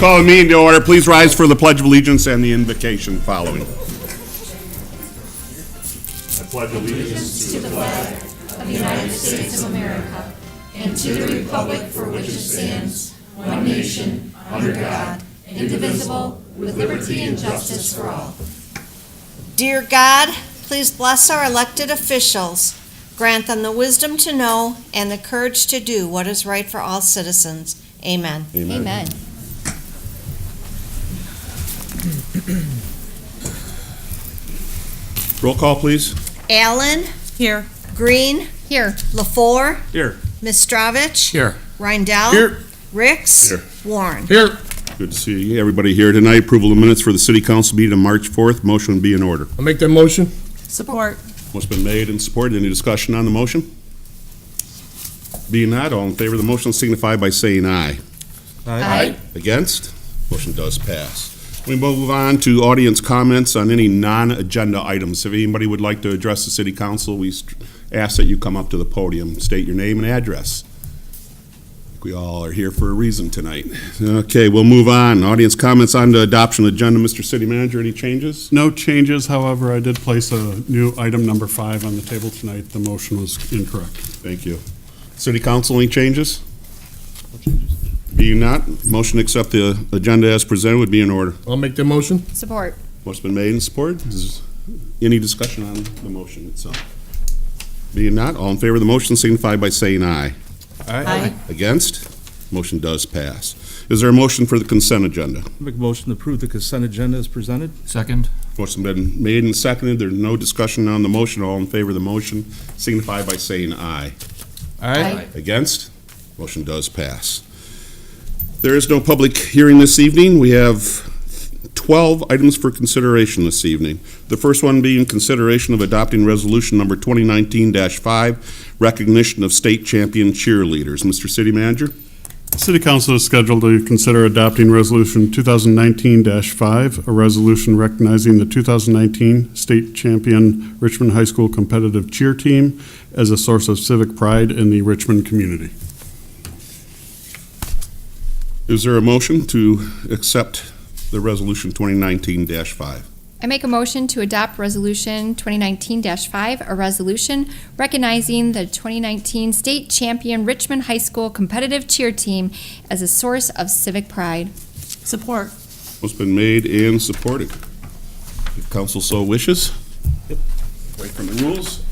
Call the meeting to order. Please rise for the Pledge of Allegiance and the invocation following. I pledge allegiance to the flag of the United States of America and to the republic for which it stands, one nation, under God, indivisible, with liberty and justice for all. Dear God, please bless our elected officials. Grant them the wisdom to know and the courage to do what is right for all citizens. Amen. Amen. Amen. Roll call, please. Allen. Here. Green. Here. LaFour. Here. Mistrovich. Here. Reindell. Here. Ricks. Here. Warren. Here. Good to see everybody here tonight. Approval of minutes for the City Council meeting on March 4th. Motion would be in order. I'll make that motion. Support. Motion's been made and supported. Any discussion on the motion? Being not, all in favor of the motion signify by saying aye. Aye. Against? Motion does pass. We move on to audience comments on any non-agenda items. If anybody would like to address the City Council, we ask that you come up to the podium, state your name and address. We all are here for a reason tonight. Okay, we'll move on. Audience comments on the adoption agenda. Mr. City Manager, any changes? No changes, however, I did place a new item number 5 on the table tonight. The motion was incorrect. Thank you. City Council, any changes? No changes. Being not, motion to accept the agenda as presented would be in order. I'll make that motion. Support. Motion's been made and supported. Is any discussion on the motion itself? Being not, all in favor of the motion signify by saying aye. Aye. Against? Motion does pass. Is there a motion for the consent agenda? Make a motion to approve the consent agenda as presented. Second. Motion's been made and seconded. There's no discussion on the motion. All in favor of the motion signify by saying aye. Aye. Against? Motion does pass. There is no public hearing this evening. We have 12 items for consideration this evening. The first one being consideration of adopting resolution number 2019-5, recognition of state champion cheerleaders. Mr. City Manager? City Council is scheduled to consider adopting Resolution 2019-5, a resolution recognizing the 2019 state champion Richmond High School competitive cheer team as a source of civic pride in the Richmond community. Is there a motion to accept the resolution 2019-5? I make a motion to adopt Resolution 2019-5, a resolution recognizing the 2019 state champion Richmond High School competitive cheer team as a source of civic pride. Support. What's been made and supported? If council so wishes. Wait from the rules.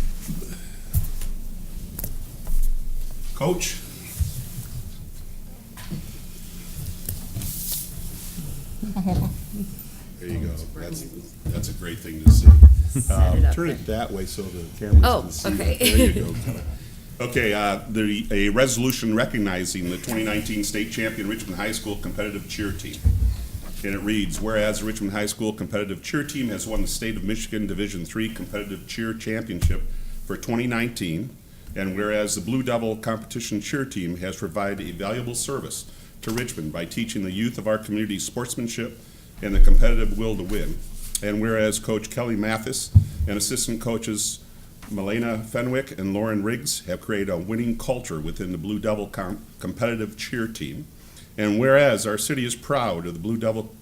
Coach? There you go. That's a great thing to see. Turn it that way so the cameras can see. okay. There you go. Okay, a resolution recognizing the 2019 state champion Richmond High School competitive cheer team. And it reads, whereas the Richmond High School competitive cheer team has won the State of Michigan Division III competitive cheer championship for 2019, and whereas the Blue Devil competition cheer team has provided a valuable service to Richmond by teaching the youth of our community sportsmanship and the competitive will to win. And whereas Coach Kelly Mathis and assistant coaches Melena Fenwick and Lauren Riggs have created a winning culture within the Blue Devil competitive cheer team. And whereas our city is proud of the Blue Devil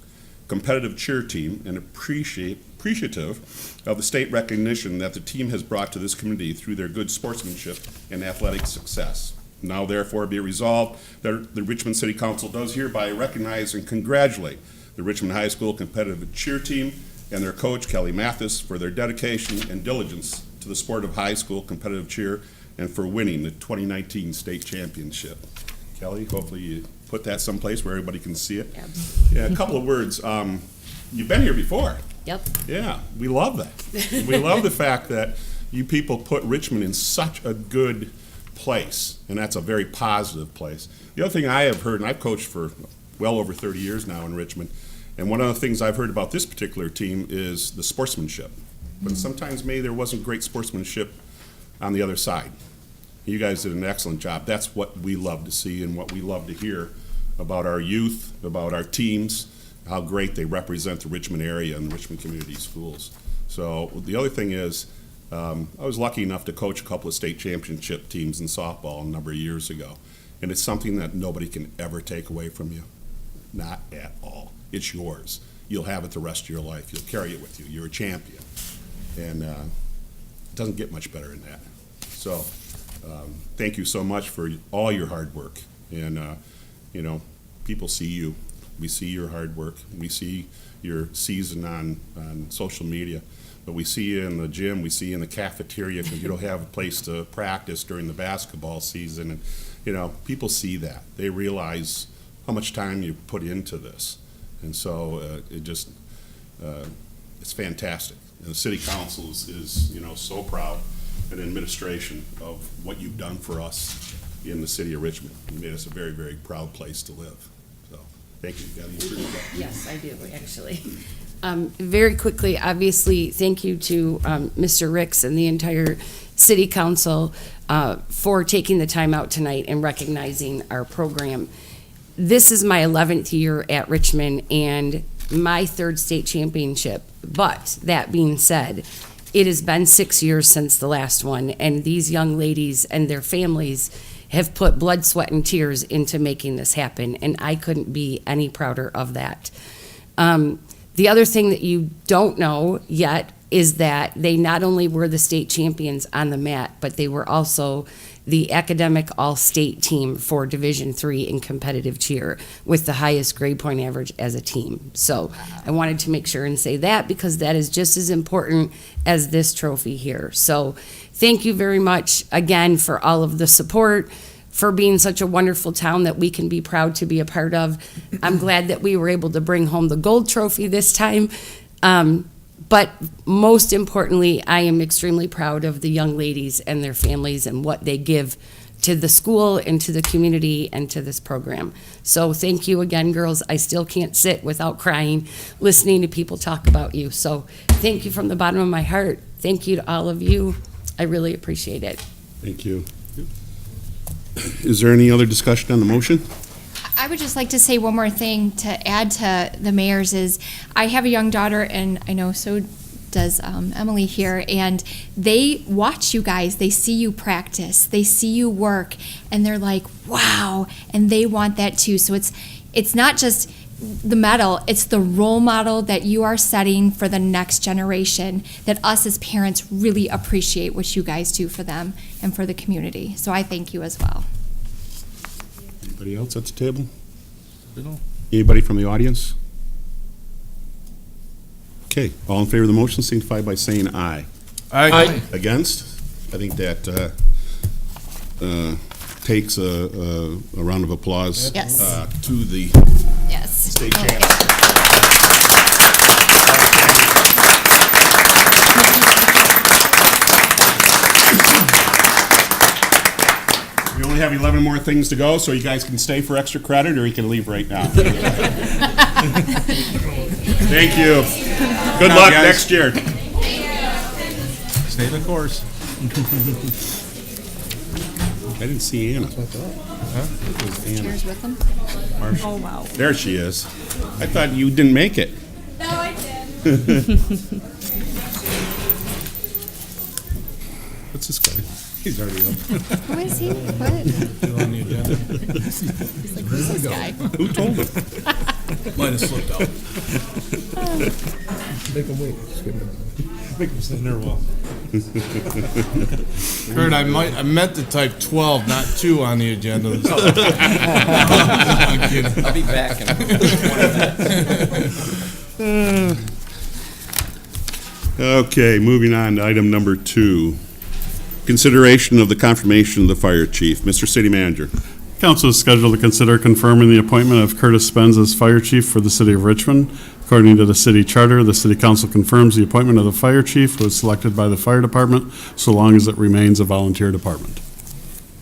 competitive cheer team and appreciative of the state recognition that the team has brought to this community through their good sportsmanship and athletic success. Now therefore be resolved that the Richmond City Council does hereby recognize and congratulate the Richmond High School competitive cheer team and their coach Kelly Mathis for their dedication and diligence to the sport of high school competitive cheer and for winning the 2019 state championship. Kelly, hopefully you put that someplace where everybody can see it. Yeah, a couple of words. You've been here before. Yep. Yeah, we love that. We love the fact that you people put Richmond in such a good place, and that's a very positive place. The other thing I have heard, and I've coached for well over 30 years now in Richmond, and one of the things I've heard about this particular team is the sportsmanship. But sometimes maybe there wasn't great sportsmanship on the other side. You guys did an excellent job. That's what we love to see and what we love to hear about our youth, about our teams, how great they represent the Richmond area and Richmond Community Schools. So the other thing is, I was lucky enough to coach a couple of state championship teams in softball a number of years ago. And it's something that nobody can ever take away from you. not at all. It's yours. You'll have it the rest of your life. You'll carry it with you. You're a champion. And it doesn't get much better than that. So thank you so much for all your hard work. And, you know, people see you. We see your hard work. We see your season on social media. But we see you in the gym. We see you in the cafeteria because you don't have a place to practice during the basketball season. And, you know, people see that. They realize how much time you put into this. And so it just, it's fantastic. And the city council is, you know, so proud, and administration, of what you've done for us in the city of Richmond. You made us a very, very proud place to live. So, thank you. Got any further questions? Yes, I do, actually. Very quickly, obviously, thank you to Mr. Ricks and the entire city council for taking the time out tonight and recognizing our program. This is my 11th year at Richmond and my 3rd state championship. But that being said, it has been 6 years since the last one, and these young ladies and their families have put blood, sweat, and tears into making this happen, and I couldn't be any prouder of that. The other thing that you don't know yet is that they not only were the state champions on the mat, but they were also the academic all-state team for Division III in competitive cheer with the highest grade point average as a team. So I wanted to make sure and say that because that is just as important as this trophy here. So thank you very much again for all of the support, for being such a wonderful town that we can be proud to be a part of. I'm glad that we were able to bring home the gold trophy this time. But most importantly, I am extremely proud of the young ladies and their families and what they give to the school and to the community and to this program. So thank you again, girls. I still can't sit without crying, listening to people talk about you. So thank you from the bottom of my heart. Thank you to all of you. I really appreciate it. Thank you. Is there any other discussion on the motion? I would just like to say one more thing to add to the mayor's is I have a young daughter, and I know so does Emily here, and they watch you guys. They see you practice. They see you work, and they're like, wow, and they want that too. So it's not just the medal, it's the role model that you are setting for the next generation, that us as parents really appreciate what you guys do for them and for the community. So I thank you as well. Anybody else at the table? No. Anybody from the audience? Okay, all in favor of the motion signify by saying aye. Aye. Against? I think that takes a round of applause Yes. to the Yes. state champ. We only have 11 more things to go, so you guys can stay for extra credit, or you can leave right now. Thank you. Good luck next year. Stay the course. I didn't see Anna. It was Anna. Cheers with them. Marshall. Oh, wow. There she is. I thought you didn't make it. No, I did. What's this guy? He's already up. Who is he? What? On the agenda. He's like, who's this guy? Who told him? Might have slipped out. Make him wait. Make him stand there a while. Kurt, I meant to type 12, not 2 on the agenda. I'm kidding. I'll be back in Okay, moving on to item number 2. Consideration of the confirmation of the fire chief. Mr. City Manager. Council is scheduled to consider confirming the appointment of Curtis Spence as fire chief for the city of Richmond. According to the city charter, the city council confirms the appointment of the fire chief who is selected by the fire department so long as it remains a volunteer department.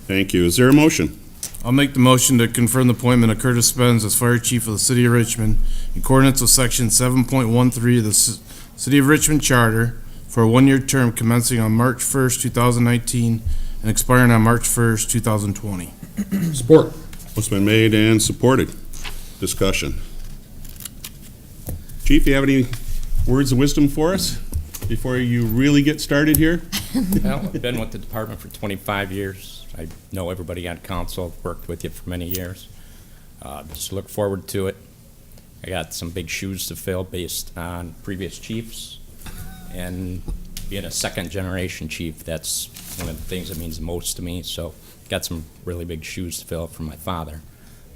Thank you. Is there a motion? I'll make the motion to confirm the appointment of Curtis Spence as fire chief of the city of Richmond in accordance with section 7.13 of the City of Richmond Charter for a 1-year term commencing on March 1st, 2019 and expiring on March 1st, 2020. Support. What's been made and supported? Discussion. Chief, do you have any words of wisdom for us before you really get started here? Well, I've been with the department for 25 years. I know everybody on council. I've worked with you for many years. Just look forward to it. I got some big shoes to fill based on previous chiefs. And being a second-generation chief, that's one of the things that means the most to me. So got some really big shoes to fill from my father.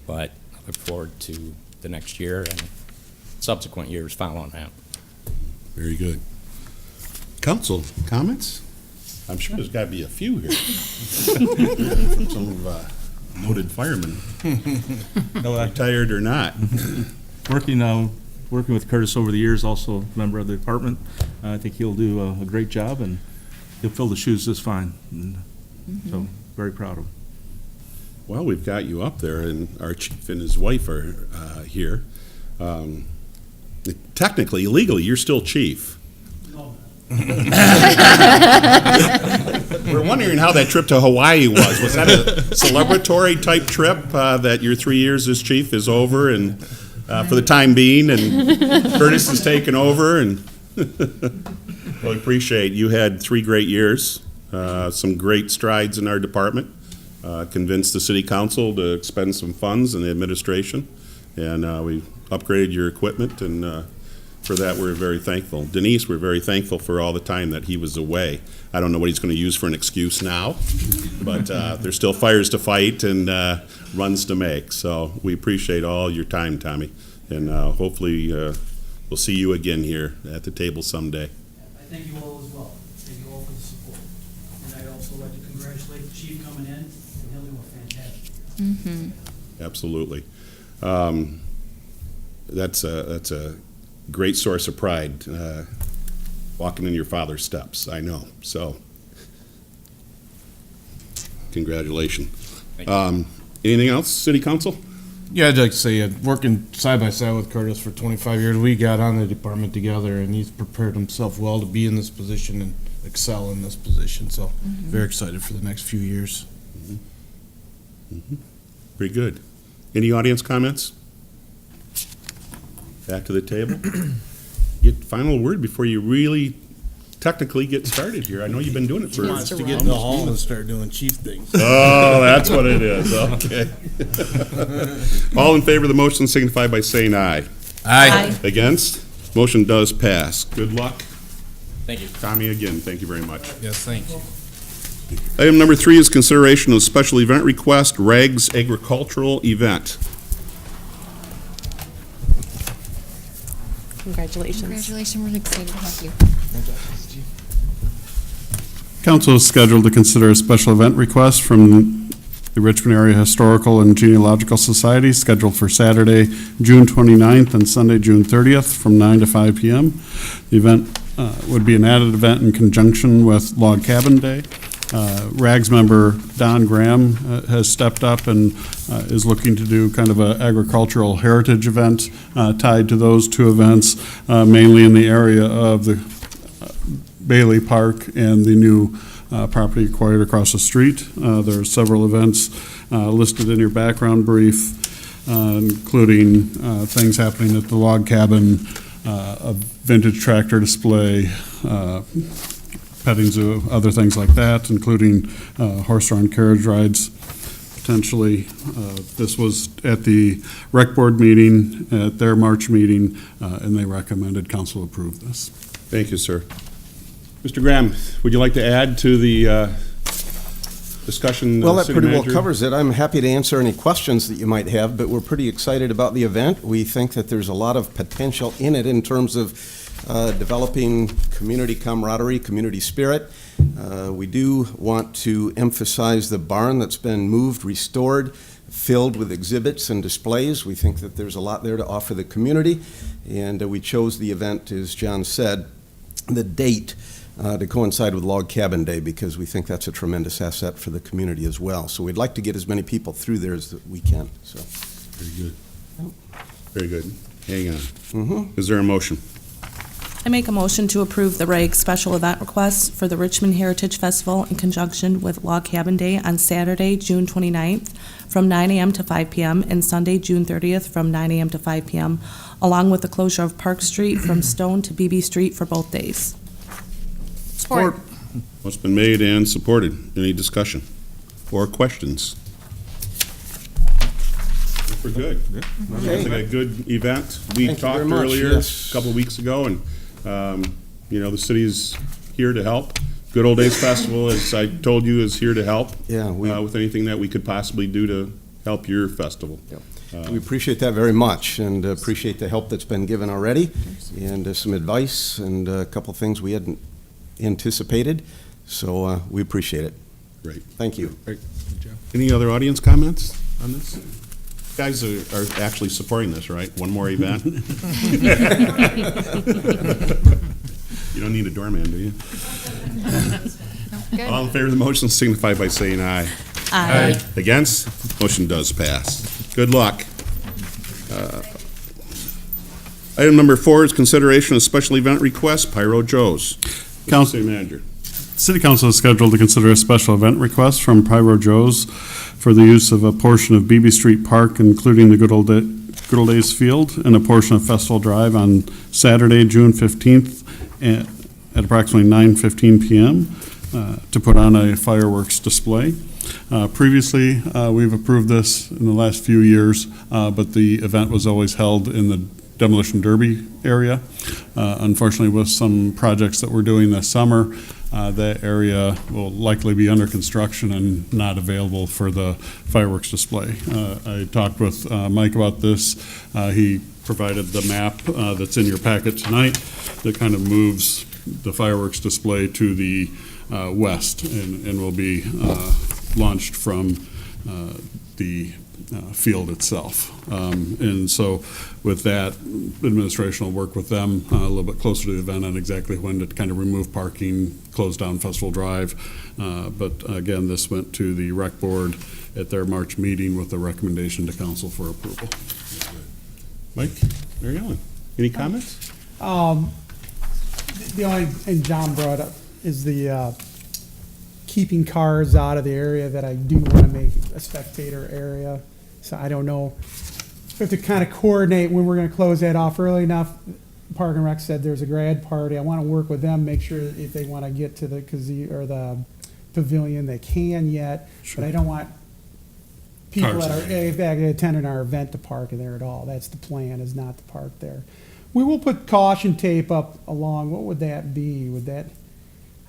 But I look forward to the next year and subsequent years following that. Very good. Council, comments? I'm sure there's got to be a few here. From some noted firemen, retired or not. Working with Curtis over the years, also a member of the department. I think he'll do a great job, and he'll fill the shoes just fine. And so, very proud of him. Well, we've got you up there, and our chief and his wife are here. Technically, legally, you're still chief. We're wondering how that trip to Hawaii was. Was that a celebratory type trip that your 3 years as chief is over and for the time being, and Curtis is taking over? And well, we appreciate you had 3 great years, some great strides in our department, convinced the city council to expend some funds in the administration, and we upgraded your equipment, and for that, we're very thankful. Denise, we're very thankful for all the time that he was away. I don't know what he's going to use for an excuse now, but there's still fires to fight and runs to make. So we appreciate all your time, Tommy, and hopefully we'll see you again here at the table someday. I thank you all as well. Thank you all for the support. And I'd also like to congratulate the chief coming in, and he'll do a fantastic job. Absolutely. That's a great source of pride, walking in your father's steps, I know. So, congratulations. Thank you. Anything else, City Council? Yeah, I'd like to say, working side by side with Curtis for 25 years, we got on the department together, and he's prepared himself well to be in this position and excel in this position. So, very excited for the next few years. Very good. Any audience comments? Back to the table. Get final word before you really technically get started here. I know you've been doing it for. He wants to get in the hall and start doing chief things. Oh, that's what it is. Okay. All in favor of the motion signify by saying aye. Aye. Against? Motion does pass. Good luck. Thank you. Tommy, again, thank you very much. Yes, thank you. Item number 3 is consideration of special event request, Rags Agricultural Event. Congratulations. Congratulations, we're excited to have you. Council is scheduled to consider a special event request from the Richmond Area Historical and Genealogical Society scheduled for Saturday, June 29th and Sunday, June 30th from 9 to 5 p.m. The event would be an added event in conjunction with Log Cabin Day. RAGS member Don Graham has stepped up and is looking to do kind of an agricultural heritage event tied to those 2 events, mainly in the area of the Bailey Park and the new property acquired across the street. There are several events listed in your background brief, including things happening at the log cabin, a vintage tractor display, petting zoo, other things like that, including horse-drawn carriage rides, potentially. This was at the rec board meeting, at their March meeting, and they recommended council approve this. Thank you, sir. Mr. Graham, would you like to add to the discussion? Well, that City pretty well Manager? covers it. I'm happy to answer any questions that you might have, but we're pretty excited about the event. We think that there's a lot of potential in it in terms of developing community camaraderie, community spirit. We do want to emphasize the barn that's been moved, restored, filled with exhibits and displays. We think that there's a lot there to offer the community, and we chose the event, as John said, the date to coincide with Log Cabin Day, because we think that's a tremendous asset for the community as well. So we'd like to get as many people through there as we can. So, Very good. Very good. Hang on. Is there a motion? I make a motion to approve the RAG special event request for the Richmond Heritage Festival in conjunction with Log Cabin Day on Saturday, June 29th from 9 a.m. to 5 p.m. and Sunday, June 30th from 9 a.m. to 5 p.m., along with the closure of Park Street from Stone to BB Street for both days. Support. What's been made and supported? Any discussion or questions? We're good. Sounds like a good event. We Thank you talked very much, earlier, yes. a couple of weeks ago, and, the city's here to help. Good Old Days Festival, as I told you, is here to help. Yeah, with anything that we could possibly do to help your festival. We appreciate that very much, and appreciate the help that's been given already, and some advice, and a couple things we hadn't anticipated, so we appreciate it. Great. Thank you. Any other audience comments on this? Guys are actually supporting this, right? One more event? You don't need a doorman, do you? Good. All in favor of the motion signify by saying aye. Aye. Against? Motion does pass. Good luck. Item number 4 is consideration of special event request, Pyro Joe's. Council- City Manager. City Council is scheduled to consider a special event request from Pyro Joe's for the use of a portion of Beebe Street Park, including the Good Old Days Field, and a portion of Festival Drive on Saturday, June 15th at approximately 9:15 p.m. To put on a fireworks display. Previously, we've approved this in the last few years, but the event was always held in the Demolition Derby area. Unfortunately, with some projects that we're doing this summer, that area will likely be under construction and not available for the fireworks display. I talked with Mike about this. He provided the map that's in your packet tonight that kind of moves the fireworks display to the west and will be launched from the field itself. And so with that, administration will work with them a little bit closer to the event on exactly when to kind of remove parking, close down Festival Drive. But again, this went to the rec board at their March meeting with a recommendation to council for approval. Mike, Mary Ellen, any comments? The only, and John brought up, is the keeping cars out of the area that I do want to make a spectator area. So I don't know, we have to kind of coordinate when we're going to close that off early enough. Park and Rec said there's a grad party. I want to work with them, make sure if they want to get to the or the pavilion, they can yet. But I don't want people Cars that are attending our event to park there at all. That's the plan, is not to park there. We will put caution tape up along, what would that be? Would that,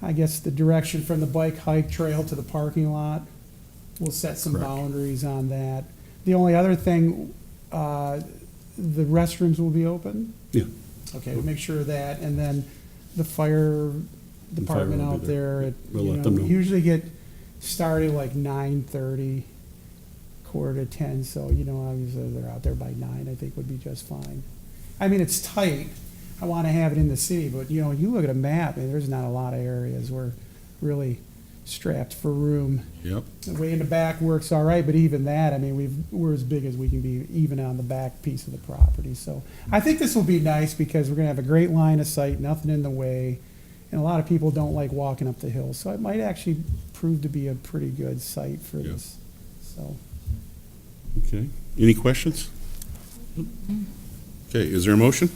I guess, the direction from the bike hike trail to the parking lot? We'll set some Correct. boundaries on that. The only other thing, the restrooms will be open? Yeah. Okay, we'll make sure of that, and then the fire department will be out there. there, We'll let them know. usually get started like 9:30, 9:45, so, obviously they're out there by 9, I think would be just fine. I mean, it's tight. I want to have it in the city, but, you look at a map, and there's not a lot of areas where really strapped for room. Yep. The way in the back works all right, but even that, I mean, we're as big as we can be, even on the back piece of the property. So I think this will be nice because we're gonna have a great line of sight, nothing in the way, and a lot of people don't like walking up the hill. So it might actually prove to be a pretty good site for Yeah. this. So Okay. Any questions? Okay, is there a motion?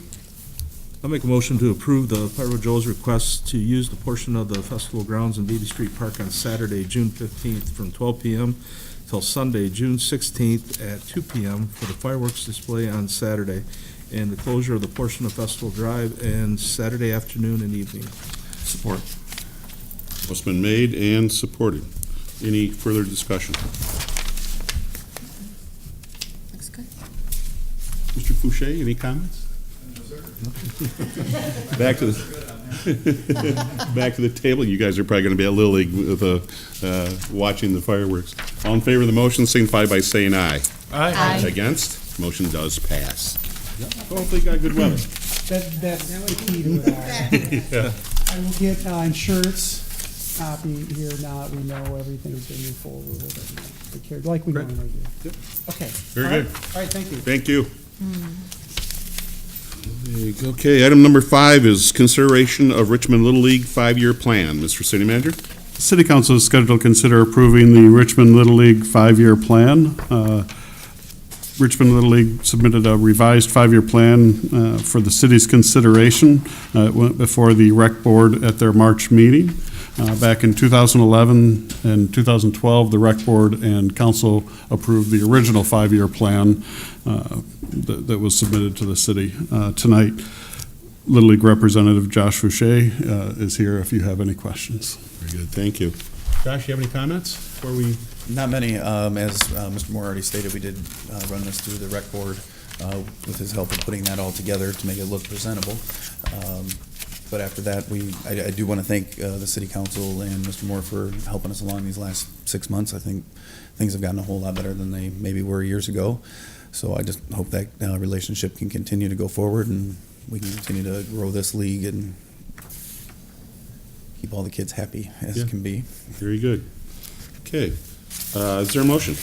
I'll make a motion to approve the Pyro Joe's request to use the portion of the festival grounds in Beebe Street Park on Saturday, June 15th from 12 p.m. till Sunday, June 16th at 2 p.m. for the fireworks display on Saturday and the closure of the portion of Festival Drive and Saturday afternoon and evening. Support. What's been made and supported. Any further discussion? Looks good. Mr. Fouché, any comments? Back to the back to the table. You guys are probably going to be at Little League with watching the fireworks. All in favor of the motion, signify by saying aye. Aye. Against? Motion does pass. Hopefully, you got good weather. that's the key to it all. I will get insurance copy here now that we know everything's going to move forward with it, like we Great. normally do. Yep. Okay. Very All right. good. All right, thank you. Thank you. Okay, item number 5 is consideration of Richmond Little League 5-year plan. Mr. City Manager? City Council is scheduled to consider approving the Richmond Little League 5-year plan. Richmond Little League submitted a revised 5-year plan for the city's consideration. It went before the rec board at their March meeting. Back in 2011 and 2012, the rec board and council approved the original 5-year plan that was submitted to the city. Tonight, Little League Representative Josh Fouché is here if you have any questions. Very good, thank you. Josh, you have any comments before we? Not many. As Mr. Moore already stated, we did run this through the rec board with his help in putting that all together to make it look presentable. But after that, I do want to thank the city council and Mr. Moore for helping us along these last 6 months. I think things have gotten a whole lot better than they maybe were years ago. So I just hope that relationship can continue to go forward and we can continue to grow this league and keep all the kids happy as can be. Very good. Okay. Is there a motion?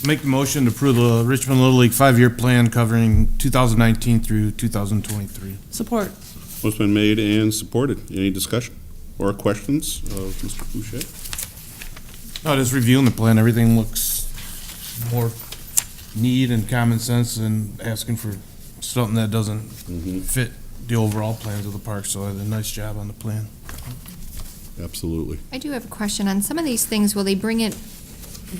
Make the motion to approve the Richmond Little League 5-year plan covering 2019 through 2023. Support. Motion been made and supported. Any discussion or questions of Mr. Fouché? No, just reviewing the plan, everything looks more neat and common sense and asking for something that doesn't fit the overall plans of the park, so I did a nice job on the plan. Absolutely. I do have a question on some of these things. Will they bring it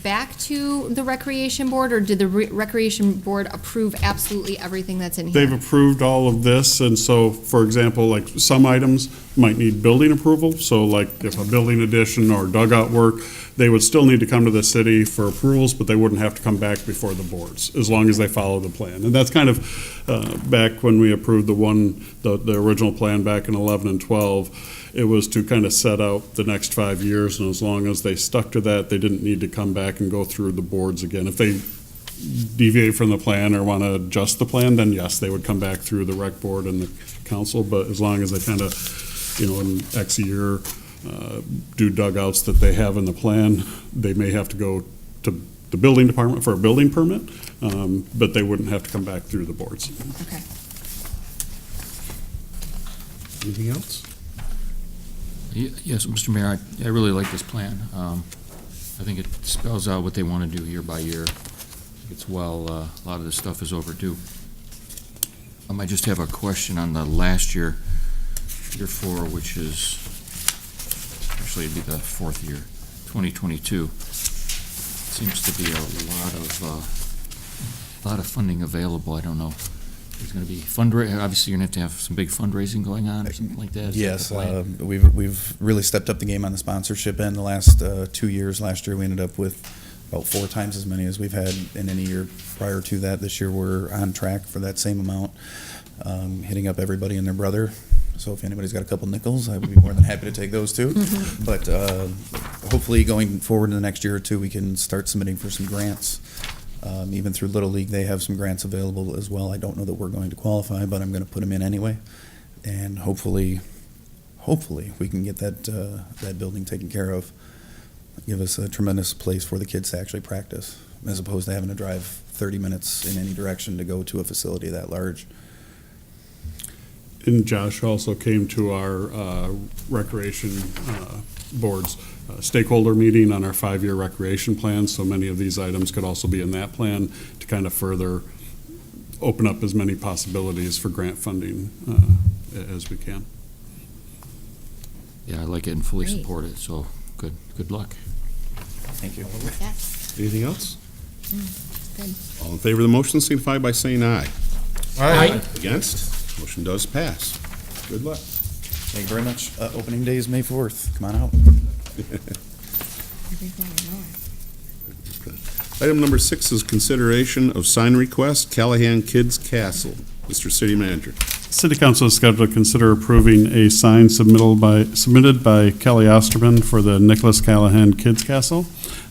back to the recreation board, or did the recreation board approve absolutely everything that's in here? They've approved all of this, and so, for example, like some items might need building approval. So like if a building addition or dugout work, they would still need to come to the city for approvals, but they wouldn't have to come back before the boards, as long as they follow the plan. And that's kind of back when we approved the original plan back in 11 and 12. It was to kind of set out the next 5 years, and as long as they stuck to that, they didn't need to come back and go through the boards again. If they deviate from the plan or want to adjust the plan, then yes, they would come back through the rec board and the council, but as long as they kind of, in X year, do dugouts that they have in the plan, they may have to go to the building department for a building permit, but they wouldn't have to come back through the boards. Okay. Anything else? Yes, Mr. Mayor, I really like this plan. I think it spells out what they want to do year by year. It's a lot of this stuff is overdue. I just have a question on the last year, year 4, which is, actually it'd be the 4th year, 2022. Seems to be a lot of funding available. I don't know. There's going to be obviously you're going to have some big fundraising going on or something like that. Yes, we've really stepped up the game on the sponsorship end the last 2 years. Last year we ended up with about 4 times as many as we've had in any year prior to that. This year we're on track for that same amount, hitting up everybody and their brother. So if anybody's got a couple nickels, I would be more than happy to take those too. But hopefully going forward in the next year or two, we can start submitting for some grants. Even through Little League, they have some grants available as well. I don't know that we're going to qualify, but I'm going to put them in anyway. And hopefully we can get that building taken care of. Give us a tremendous place for the kids to actually practice, as opposed to having to drive 30 minutes in any direction to go to a facility that large. And Josh also came to our recreation board's stakeholder meeting on our 5-year recreation plan, so many of these items could also be in that plan to kind of further open up as many possibilities for grant funding as we can. Yeah, I like it and fully Great. support it, so good luck. Thank you. Yes. Anything else? Good. All in favor of the motion signify by saying aye. Aye. Against? Motion does pass. Good luck. Thank you very much. Opening day is May 4th. Come on out. Item number 6 is consideration of sign request, Callahan Kids Castle. Mr. City Manager. City Council is scheduled to consider approving a sign submitted by Kelly Osterman for the Nicholas Callahan Kids Castle.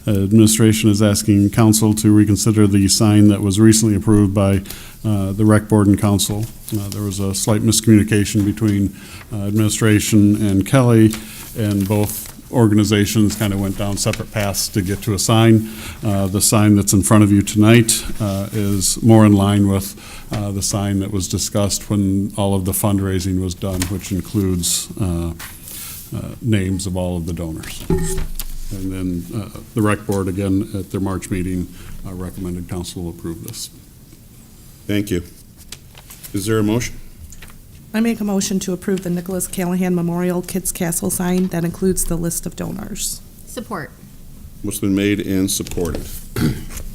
Administration is asking council to reconsider the sign that was recently approved by the rec board and council. There was a slight miscommunication between administration and Kelly, and both organizations kind of went down separate paths to get to a sign. The sign that's in front of you tonight is more in line with the sign that was discussed when all of the fundraising was done, which includes names of all of the donors. And then the rec board, again, at their March meeting, recommended council approve this. Thank you. Is there a motion? I make a motion to approve the Nicholas Callahan Memorial Kids Castle sign that includes the list of donors. Support. What's been made and supported?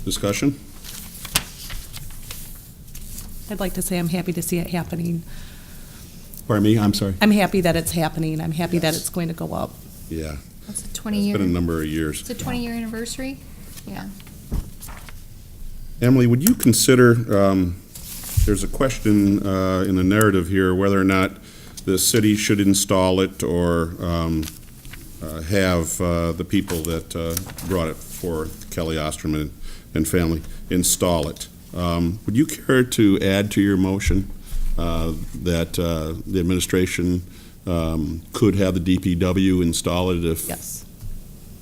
Discussion? I'd like to say I'm happy to see it happening. Pardon me, I'm sorry. I'm happy that it's happening. I'm happy that it's going to go up. Yeah, That's a it's 20-year, been a number of years. it's a 20-year anniversary? Yeah. Emily, would you consider, there's a question in the narrative here, whether or not the city should install it or have the people that brought it forth, Kelly Osterman and family, install it. Would you care to add to your motion that the administration could have the DPW install it if? Yes.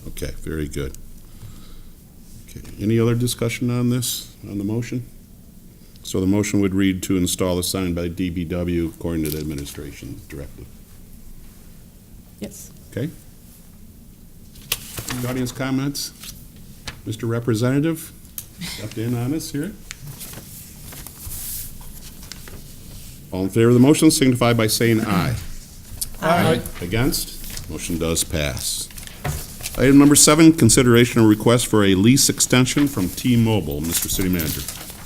Okay, very good. Okay, any other discussion on this, on the motion? So the motion would read to install a sign by DPW according to the administration directive. Yes. Okay? Any audience comments? Mr. Representative, stepped in on us here. All in favor of the motion signify by saying aye. Aye. Against? Motion does pass. Item number 7, consideration of request for a lease extension from T-Mobile. Mr. City Manager.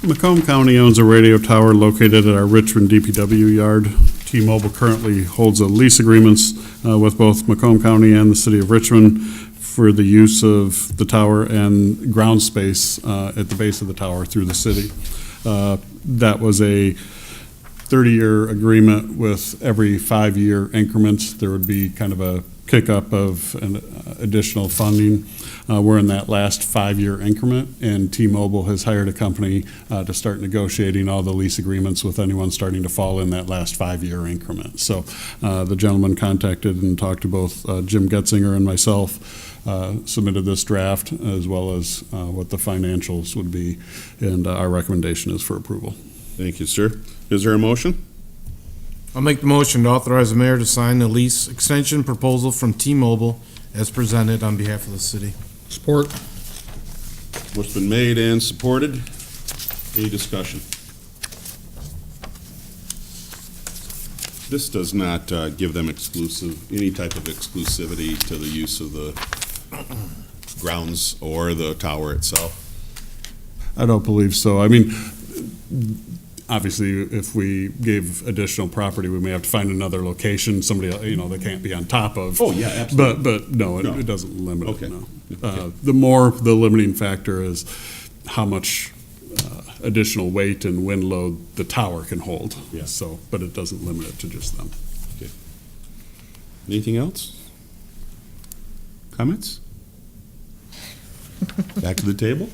Macomb County owns a radio tower located at our Richmond DPW yard. T-Mobile currently holds a lease agreements with both Macomb County and the City of Richmond for the use of the tower and ground space at the base of the tower through the city. That was a 30-year agreement with every 5-year increments. There would be kind of a kick-up of an additional funding. We're in that last 5-year increment, and T-Mobile has hired a company to start negotiating all the lease agreements with anyone starting to fall in that last 5-year increment. So the gentleman contacted and talked to both Jim Getzinger and myself, submitted this draft as well as what the financials would be, and our recommendation is for approval. Thank you, sir. Is there a motion? I'll make the motion to authorize the mayor to sign the lease extension proposal from T-Mobile as presented on behalf of the city. Support. What's been made and supported? Any discussion? This does not give them any type of exclusivity to the use of the grounds or the tower itself. I don't believe so. I mean, obviously, if we gave additional property, we may have to find another location, somebody, they can't be on top of. Oh, yeah, absolutely. But no, No. it doesn't limit it, Okay. no. Okay. The limiting factor is how much additional weight and wind load the tower can hold. Yeah. So, but it doesn't limit it to just them. Anything else? Comments? Back to the table.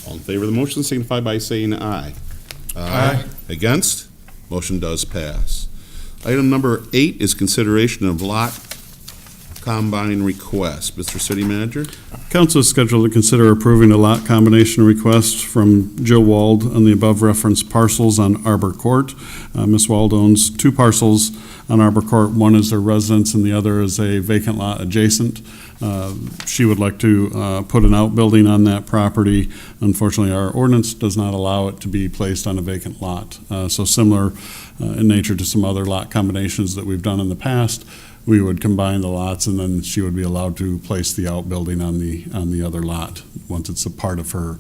All in favor of the motion signify by saying aye. Aye. Against? Motion does pass. Item number 8 is consideration of lot combine request. Mr. City Manager? Council is scheduled to consider approving a lot combination request from Jill Wald on the above referenced parcels on Arbor Court. Ms. Wald owns 2 parcels on Arbor Court. One is her residence and the other is a vacant lot adjacent. She would like to put an outbuilding on that property. Unfortunately, our ordinance does not allow it to be placed on a vacant lot. So similar in nature to some other lot combinations that we've done in the past, we would combine the lots and then she would be allowed to place the outbuilding on the other lot once it's a part of her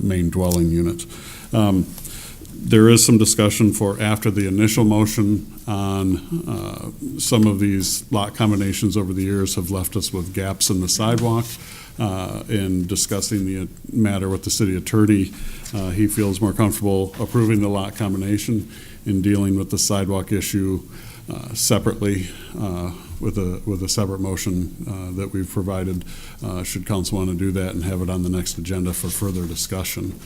main dwelling unit. There is some discussion for after the initial motion on some of these lot combinations over the years have left us with gaps in the sidewalk. In discussing the matter with the city attorney, he feels more comfortable approving the lot combination in dealing with the sidewalk issue separately with a separate motion that we've provided, should council want to do that and have it on the next agenda for further discussion.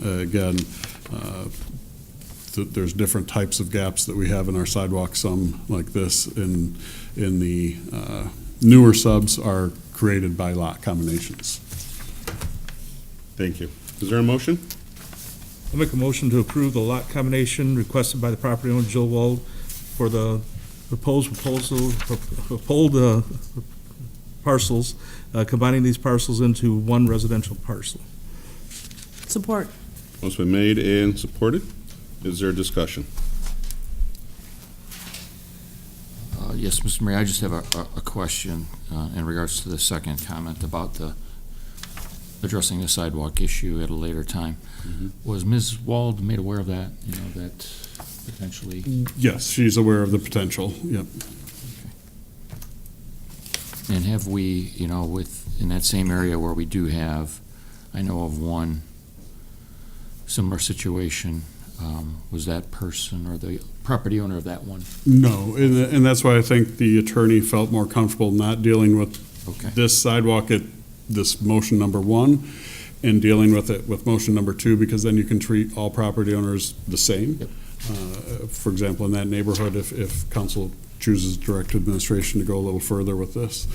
Again, there's different types of gaps that we have in our sidewalk. Some like this in the newer subs are created by lot combinations. Thank you. Is there a motion? I'll make a motion to approve the lot combination requested by the property owner Jill Wald for the proposed parcels, combining these parcels into one residential parcel. Support. Motion been made and supported. Is there discussion? Yes, Mr. Mayor, I just have a question in regards to the second comment about the addressing the sidewalk issue at a later time. Was Ms. Wald made aware of that, that potentially? Yes, she's aware of the potential, yep. And have we, in that same area where we do have, I know of one similar situation, was that person or the property owner of that one? No, and that's why I think the attorney felt more comfortable not dealing with Okay. this sidewalk at this motion number 1 and dealing with it with motion number 2, because then you can treat all property owners the same. Yep. For example, in that neighborhood, if council chooses direct administration to go a little further with this.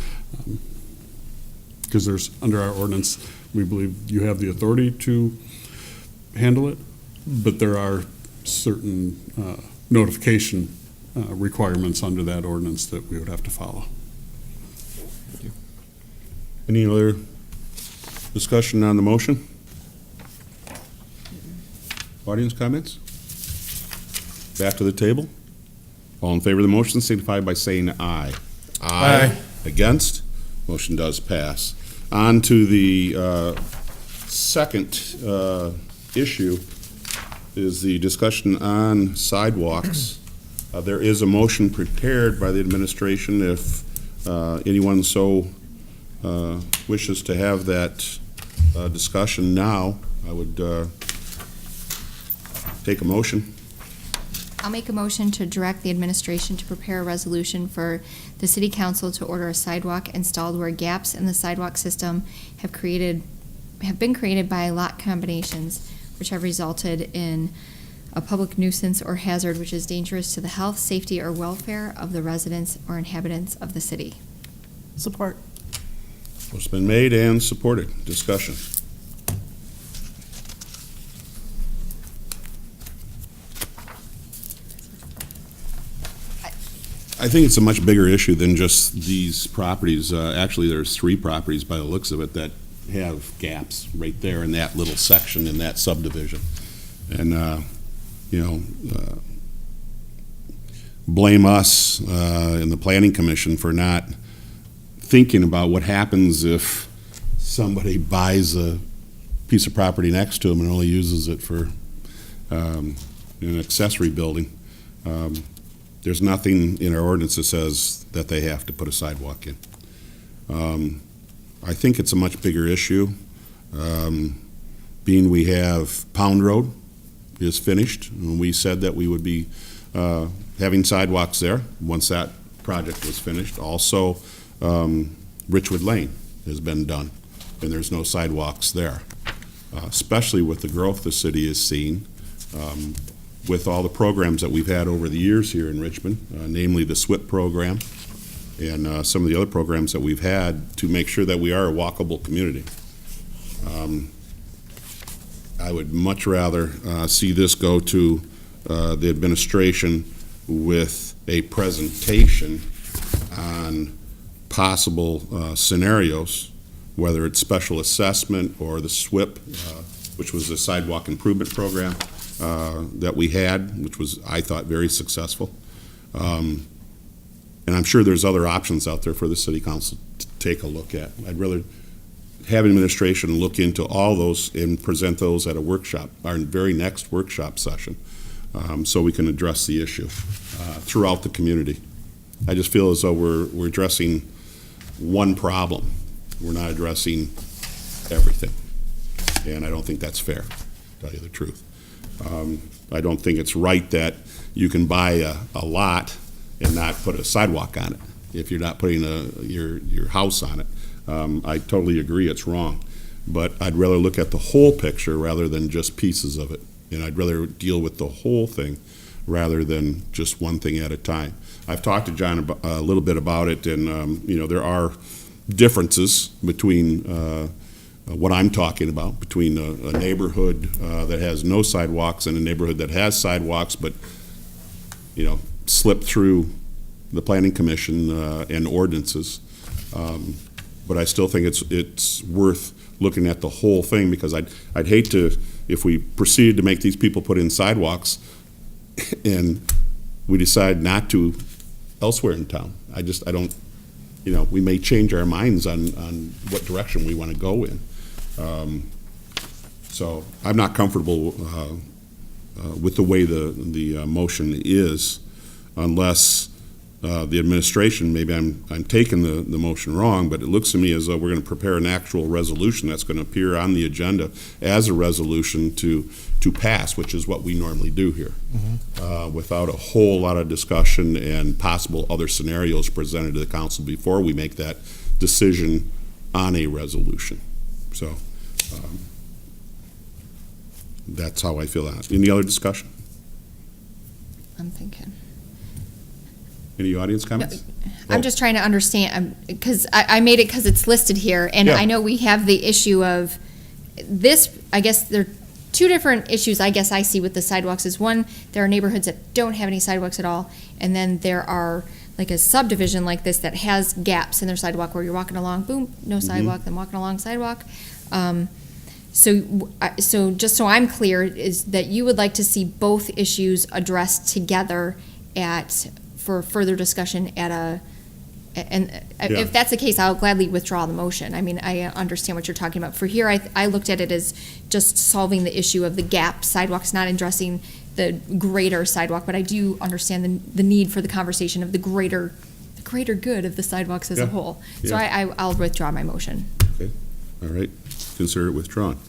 Because there's, under our ordinance, we believe you have the authority to handle it, but there are certain notification requirements under that ordinance that we would have to follow. Any other discussion on the motion? Audience comments? Back to the table. All in favor of the motion signify by saying aye. Aye. Against? Motion does pass. On to the second issue is the discussion on sidewalks. There is a motion prepared by the administration if anyone so wishes to have that discussion now. I would take a motion. I'll make a motion to direct the administration to prepare a resolution for the city council to order a sidewalk installed where gaps in the sidewalk system have been created by lot combinations, which have resulted in a public nuisance or hazard which is dangerous to the health, safety, or welfare of the residents or inhabitants of the city. Support. It's been made and supported. Discussion. I think it's a much bigger issue than just these properties. Actually, there's 3 properties by the looks of it that have gaps right there in that little section in that subdivision. And, blame us in the Planning Commission for not thinking about what happens if somebody buys a piece of property next to them and only uses it for an accessory building. There's nothing in our ordinance that says that they have to put a sidewalk in. I think it's a much bigger issue. Being we have Pound Road is finished, and we said that we would be having sidewalks there once that project was finished. Also, Richwood Lane has been done, and there's no sidewalks there, especially with the growth the city is seeing. With all the programs that we've had over the years here in Richmond, namely the SWIP program and some of the other programs that we've had to make sure that we are a walkable community. I would much rather see this go to the administration with a presentation on possible scenarios, whether it's special assessment or the SWIP, which was the sidewalk improvement program that we had, which was, I thought, very successful. And I'm sure there's other options out there for the city council to take a look at. I'd rather have administration look into all those and present those at a workshop, our very next workshop session, so we can address the issue throughout the community. I just feel as though we're addressing one problem. We're not addressing everything. And I don't think that's fair, to tell you the truth. I don't think it's right that you can buy a lot and not put a sidewalk on it if you're not putting your house on it. I totally agree it's wrong. But I'd rather look at the whole picture rather than just pieces of it. And I'd rather deal with the whole thing rather than just one thing at a time. I've talked to John a little bit about it, and there are differences between what I'm talking about, between a neighborhood that has no sidewalks and a neighborhood that has sidewalks, but slip through the Planning Commission and ordinances. But I still think it's worth looking at the whole thing, because I'd hate to, if we proceeded to make these people put in sidewalks and we decide not to elsewhere in town. I don't, we may change our minds on what direction we want to go in. So I'm not comfortable with the way the motion is, unless the administration, maybe I'm taking the motion wrong, but it looks to me as though we're going to prepare an actual resolution that's going to appear on the agenda as a resolution to pass, which is what we normally do here, without a whole lot of discussion and possible other scenarios presented to the council before we make that decision on a resolution. So that's how I feel on it. Any other discussion? I'm thinking. Any audience comments? I'm just trying to understand, because I made it because it's listed here, and Yeah. I know we have the issue of this. I guess there are two different issues I guess I see with the sidewalks. Is one, there are neighborhoods that don't have any sidewalks at all, and then there are like a subdivision like this that has gaps in their sidewalk where you're walking along, boom, no sidewalk, then walking along sidewalk. So just so I'm clear, is that you would like to see both issues addressed together for further discussion if that's the case, I'll gladly withdraw the motion. I mean, I understand what you're talking about. For here, I looked at it as just solving the issue of the gap sidewalks, not addressing the greater sidewalk, but I do understand the need for the conversation of the greater good of the sidewalks as a whole. So I'll withdraw my motion. Okay, all right, consider it withdrawn.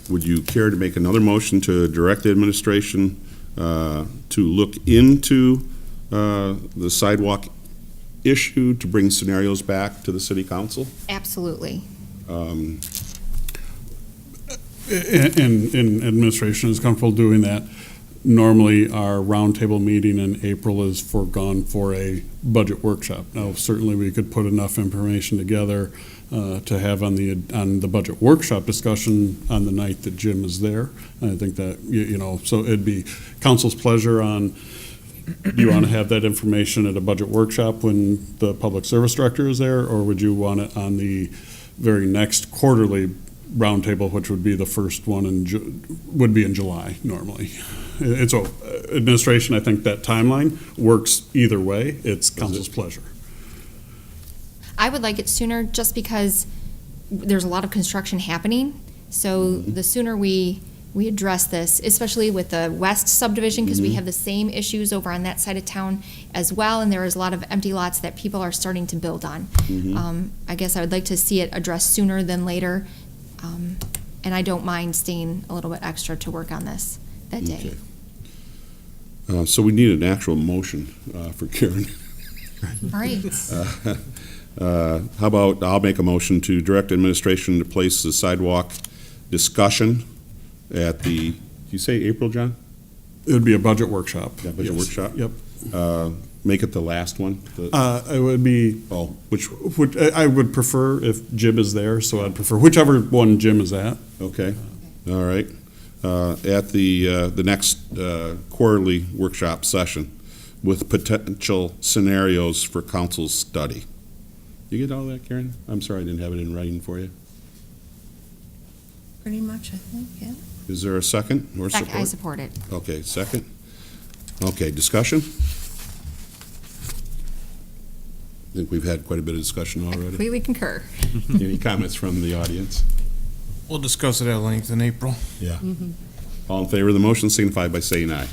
Would you care to make another motion to direct the administration to look into the sidewalk issue, to bring scenarios back to the city council? Absolutely. In administration is comfortable doing that. Normally, our roundtable meeting in April is foregone for a budget workshop. Now, certainly, we could put enough information together to have on the budget workshop discussion on the night that Jim is there. And I think that, so it'd be council's pleasure on, do you want to have that information at a budget workshop when the public service director is there, or would you want it on the very next quarterly roundtable, which would be the first one would be in July normally? It's administration. I think that timeline works either way. It's council's pleasure. I would like it sooner just because there's a lot of construction happening. So the sooner we address this, especially with the west subdivision, because we have the same issues over on that side of town as well, and there is a lot of empty lots that people are starting to build on. I guess I would like to see it addressed sooner than later, and I don't mind staying a little bit extra to work on this that day. Okay. So we need an actual motion for Karen. All right. How about I'll make a motion to direct administration to place the sidewalk discussion at the, you say April, John? It would be a budget workshop. Yeah, budget workshop? Yep. Make it the last one? It would be, which I would prefer if Jim is there, so I'd prefer whichever one Jim is at. Okay, all right. At the next quarterly workshop session with potential scenarios for council's study. You get all that, Karen? I'm sorry I didn't have it in writing for you. Pretty much, I think, yeah. Is there a second or support? I support it. Okay, second. Okay, discussion? I think we've had quite a bit of discussion already. Completely concur. Any comments from the audience? We'll discuss it at length in April. Yeah. All in favor of the motion signify by saying aye.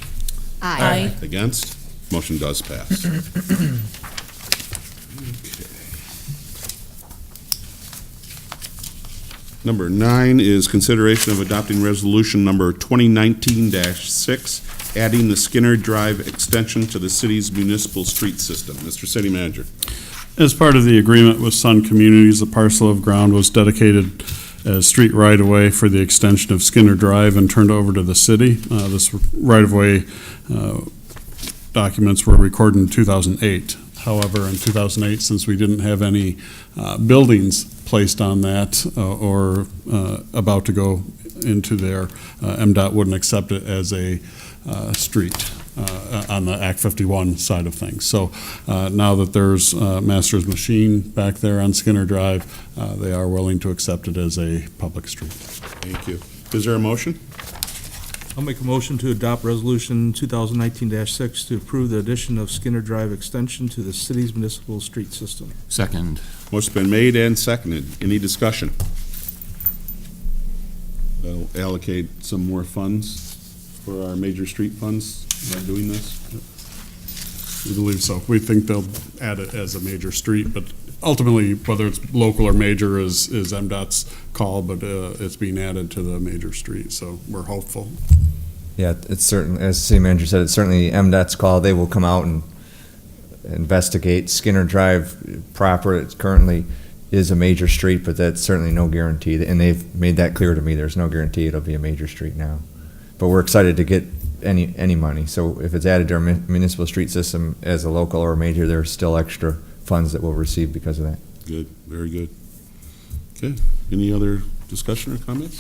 Aye. Against? Motion does pass. Number 9 is consideration of adopting resolution number 2019-6, adding the Skinner Drive extension to the city's municipal street system. Mr. City Manager. As part of the agreement with Sun Communities, a parcel of ground was dedicated as street right-of-way for the extension of Skinner Drive and turned over to the city. This right-of-way documents were recorded in 2008. However, in 2008, since we didn't have any buildings placed on that or about to go into there, MDOT wouldn't accept it as a street on the Act 51 side of things. So now that there's Master's Machine back there on Skinner Drive, they are willing to accept it as a public street. Thank you. Is there a motion? I'll make a motion to adopt Resolution 2019-6 to approve the addition of Skinner Drive Extension to the city's municipal street system. Second. Motion's been made and seconded. Any discussion? That'll allocate some more funds for our major street funds by doing this. We believe so. We think they'll add it as a major street, but ultimately, whether it's local or major is MDOT's call, but it's being added to the major street, so we're hopeful. Yeah, it's certain, as the city manager said, it's certainly MDOT's call. They will come out and investigate Skinner Drive proper. It currently is a major street, but that's certainly no guarantee. And they've made that clear to me. There's no guarantee it'll be a major street now. But we're excited to get any money. So if it's added to our municipal street system as a local or a major, there's still extra funds that we'll receive because of that. Good, very good. Okay, any other discussion or comments?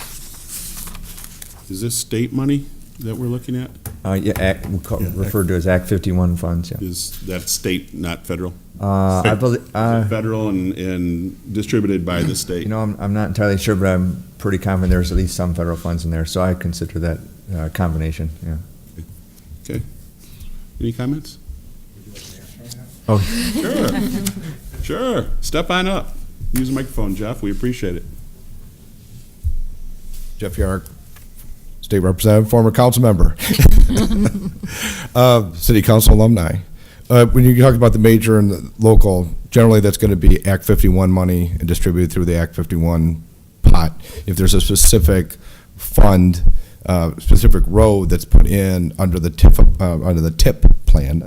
Is this state money that we're looking at? Referred to as Act 51 funds, yeah. Is that state, not federal? I believe, Federal and distributed by the state? you know, I'm not entirely sure, but I'm pretty confident there's at least some federal funds in there, so I consider that combination, yeah. Okay. Any comments? Oh, Sure. Sure. Step on up. Use the microphone, Jeff. We appreciate it. Jeff Yark, State Representative, former council member, City Council alumni. When you talk about the major and the local, generally that's going to be Act 51 money and distributed through the Act 51 pot. If there's a specific fund, specific road that's put in under the TIP plan,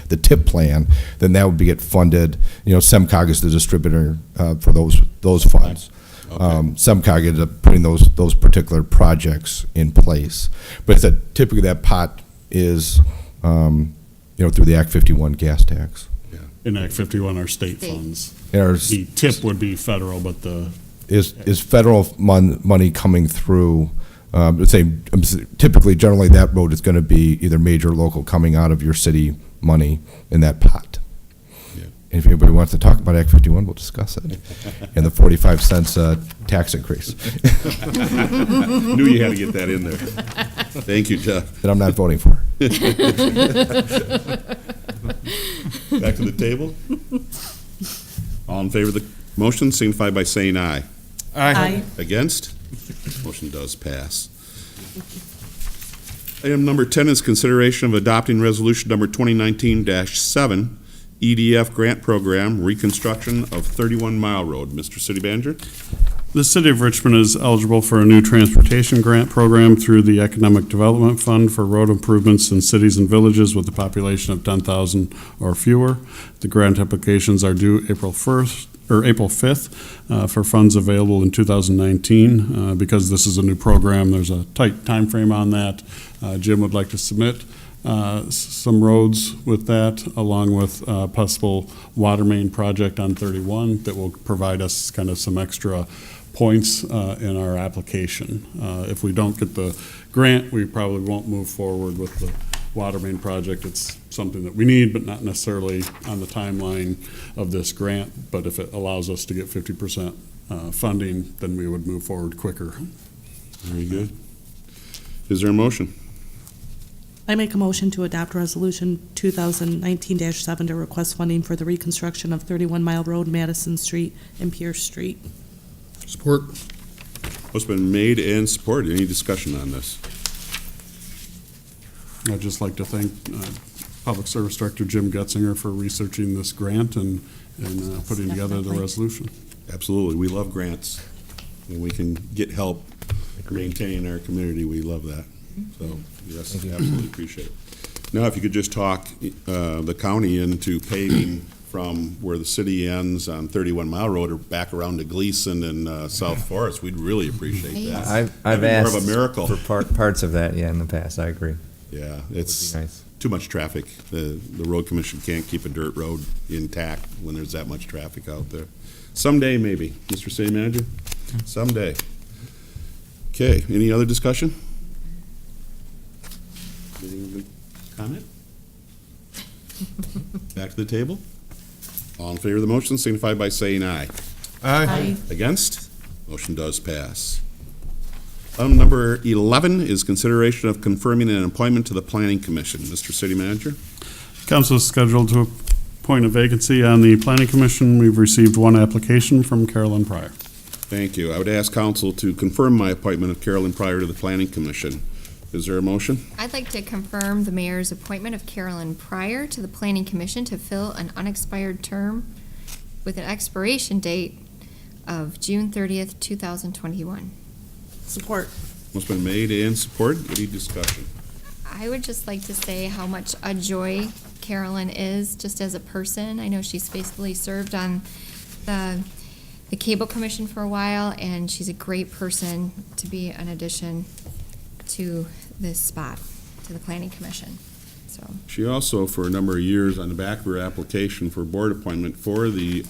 the TIP plan, then that would get funded. You know, SEMCOG is the distributor for those funds. Okay. SEMCOG ended up putting those particular projects in place, but typically that pot is through the Act 51 gas tax. Yeah. In Act 51 are state funds. There's The tip would be federal, but is federal money coming through. Let's say typically, generally, that road is going to be either major or local coming out of your city money in that pot. Yeah. And if anybody wants to talk about Act 51, we'll discuss it. And the 45 cents tax increase. Knew you had to get that in there. Thank you, Jeff. That I'm not voting for. Back to the table. All in favor of the motion, signify by saying aye. Aye. Against? Motion does pass. Item number 10 is consideration of adopting resolution number 2019-7, EDF grant program, reconstruction of 31 Mile Road. Mr. City Manager? the City of Richmond is eligible for a new transportation grant program through the Economic Development Fund for road improvements in cities and villages with a population of 10,000 or fewer. The grant applications are due April 5th for funds available in 2019. Because this is a new program, there's a tight time frame on that. Jim would like to submit some roads with that, along with a possible water main project on 31 that will provide us kind of some extra points in our application. If we don't get the grant, we probably won't move forward with the water main project. It's something that we need, but not necessarily on the timeline of this grant. But if it allows us to get 50% funding, then we would move forward quicker. Very good. Is there a motion? I make a motion to adopt Resolution 2019-7 to request funding for the reconstruction of 31 Mile Road, Madison Street, and Pierce Street. Support. What's been made and supported? Any discussion on this? I'd just like to thank Public Service Director Jim Getzinger for researching this grant and putting together the resolution. Absolutely. We love grants. When we can get help maintaining our community, we love that. So, yes, absolutely appreciate it. Now, if you could just talk the county into paving from where the city ends on 31 Mile Road or back around to Gleason and South Forest, we'd really appreciate that. I've That'd be asked more of a miracle. for parts of that, in the past. I agree. Yeah, it's Nice. too much traffic. The road commission can't keep a dirt road intact when there's that much traffic out there. Someday, maybe, Mr. City Manager. Someday. Okay, any other discussion? Any comment? Back to the table. All in favor of the motion, signify by saying aye. Aye. Against? Motion does pass. Item number 11 is consideration of confirming an appointment to the Planning Commission. Mr. City Manager? Council is scheduled to appoint a vacancy on the Planning Commission. We've received one application from Carolyn Pryor. Thank you. I would ask council to confirm my appointment of Carolyn Pryor to the Planning Commission. Is there a motion? I'd like to confirm the mayor's appointment of Carolyn Pryor to the Planning Commission to fill an unexpired term with an expiration date of June 30th, 2021. Support. Most been made and supported. Any discussion? I would just like to say how much a joy Carolyn is, just as a person. I know she's faithfully served on the Cable Commission for a while, and she's a great person to be an addition to this spot, to the Planning Commission. So She also, for a number of years, on the back of her application for board appointment for the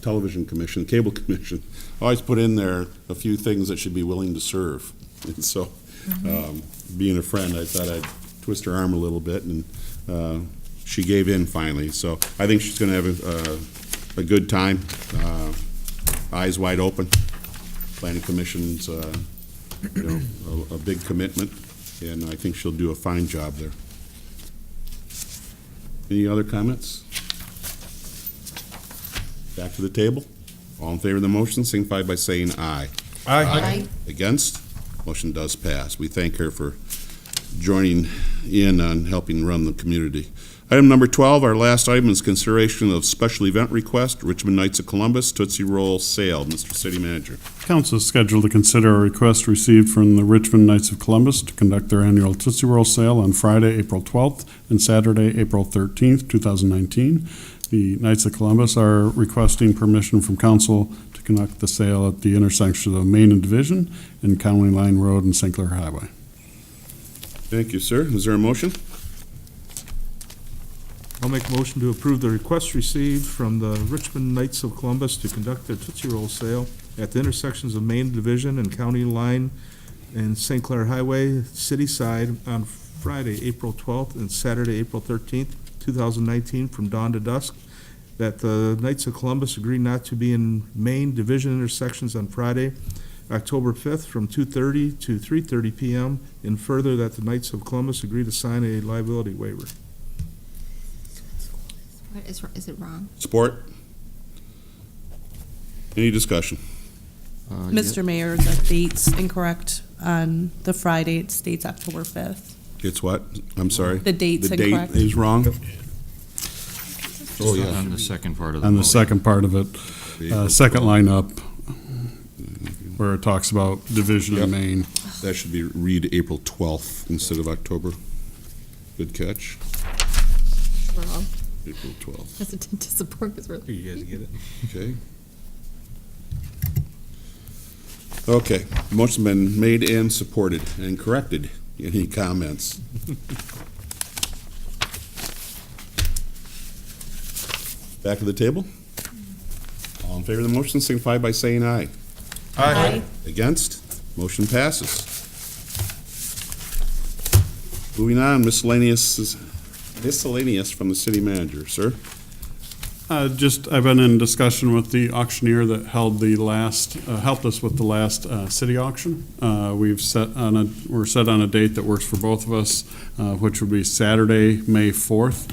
Television Commission, Cable Commission, always put in there a few things that she'd be willing to serve. And so, being a friend, I thought I'd twist her arm a little bit, and she gave in finally. So I think she's going to have a good time, eyes wide open. Planning Commission's a big commitment, and I think she'll do a fine job there. Any other comments? Back to the table. All in favor of the motion, signify by saying aye. Aye. Against? Motion does pass. We thank her for joining in on helping run the community. Item number 12, our last item is consideration of special event request, Richmond Knights of Columbus Tootsie Roll Sale. Mr. City Manager. Council is scheduled to consider a request received from the Richmond Knights of Columbus to conduct their annual Tootsie Roll sale on Friday, April 12th and Saturday, April 13th, 2019. The Knights of Columbus are requesting permission from council to conduct the sale at the intersection of Main and Division and County Line Road and St. Clair Highway. Thank you, sir. Is there a motion? I'll make a motion to approve the request received from the Richmond Knights of Columbus to conduct their Tootsie Roll sale at the intersections of Main Division and County Line and St. Clair Highway, city side, on Friday, April 12th and Saturday, April 13th, 2019, from dawn to dusk. That the Knights of Columbus agree not to be in Main Division intersections on Friday, October 5th, from 2:30 to 3:30 p.m., and further that the Knights of Columbus agree to sign a liability waiver. what is it wrong? Support? Any discussion? Mr. Mayor, the date's incorrect on the Friday. It states October 5th. It's what? I'm sorry? The date's The incorrect. date is wrong? Oh, yeah. On the second part of the On the motion. second part of it, second line up, where it talks about Division Yep. and Main. That should be read April 12th instead of October. Good catch. Wrong. April 12th. Hesitant to support because we're. You guys get it? Okay. Okay, motion been made and supported and corrected. Any comments? Back to the table? All in favor of the motion, signify by saying aye. Aye. Against? Motion passes. Moving on, miscellaneous from the city manager, sir. I've been in discussion with the auctioneer that held the last, helped us with the last city auction. We're set on a date that works for both of us, which would be Saturday, May 4th.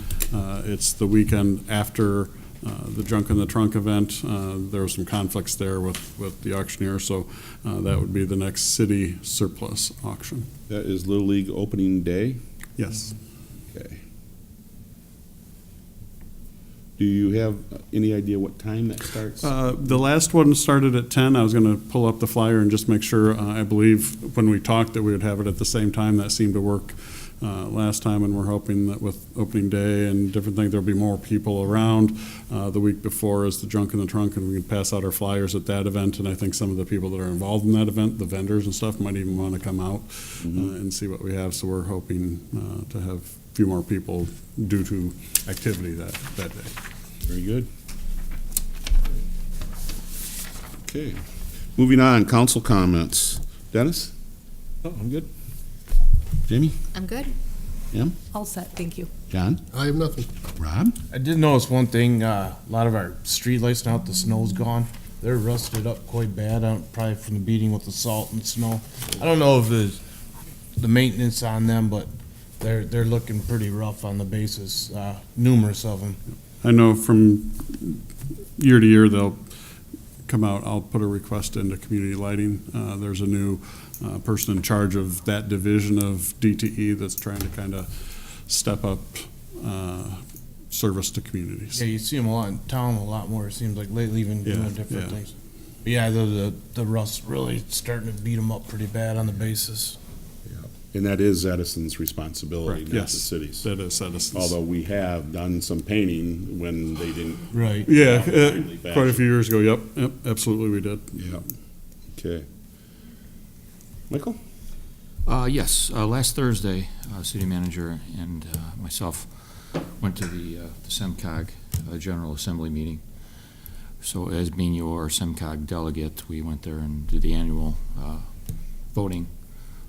It's the weekend after the Junk in the Trunk event. There were some conflicts there with the auctioneer, so that would be the next city surplus auction. That is Little League opening day? Yes. Okay. Do you have any idea what time that starts? The last one started at 10. I was going to pull up the flyer and just make sure. I believe when we talked that we would have it at the same time. That seemed to work last time, and we're hoping that with opening day and different things, there'll be more people around. The week before is the Junk in the Trunk, and we can pass out our flyers at that event. And I think some of the people that are involved in that event, the vendors and stuff, might even want to come out and see what we have. So we're hoping to have a few more people due to activity that day. Very good. Okay. Moving on, council comments. Dennis? Oh, I'm good. Jamie? I'm good. Em? All set, thank you. John? I have nothing. Rob? I did notice one thing, a lot of our street lights now, the snow's gone. they're rusted up quite bad, probably from the beating with the salt and snow. I don't know if the maintenance on them, but they're looking pretty rough on the bases, numerous of them. I know from year to year, they'll come out, I'll put a request into community lighting. There's a new person in charge of that division of DTE that's trying to kind of step up service to communities. Yeah, you see them a lot in town, a lot more, it seems like lately, even doing different yeah. things. But yeah, the rust really starting to beat them up pretty bad on the bases. And that is Edison's responsibility, Correct. not Yes, the city's. that is Edison's. Although we have done some painting when they didn't. Right. Yeah, timely quite a fashion. few years ago, yep, absolutely we did. Yeah. Okay. Michael? Yes, last Thursday, city manager and myself went to the SEMCOG General Assembly meeting. So as being your SEMCOG delegate, we went there and did the annual voting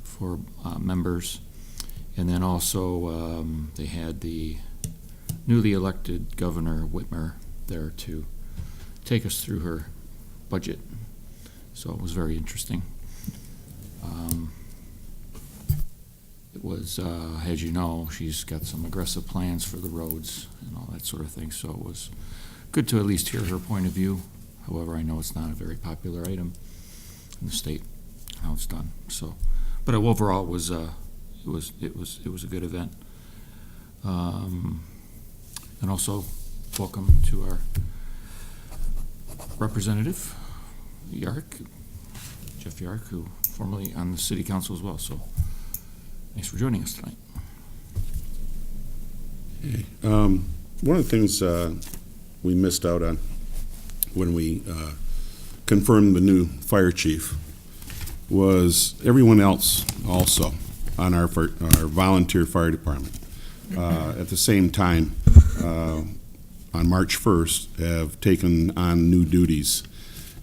for members. And then also they had the newly elected Governor Whitmer there to take us through her budget. So it was very interesting. It was, as you know, she's got some aggressive plans for the roads and all that sort of thing, so it was good to at least hear her point of view. However, I know it's not a very popular item in the state, how it's done, so. But overall, it was a good event. And also, welcome to our representative, Jeff Yark, who formerly on the city council as well, so thanks for joining us tonight. One of the things we missed out on when we confirmed the new fire chief was everyone else also on our volunteer fire department. At the same time, on March 1st, have taken on new duties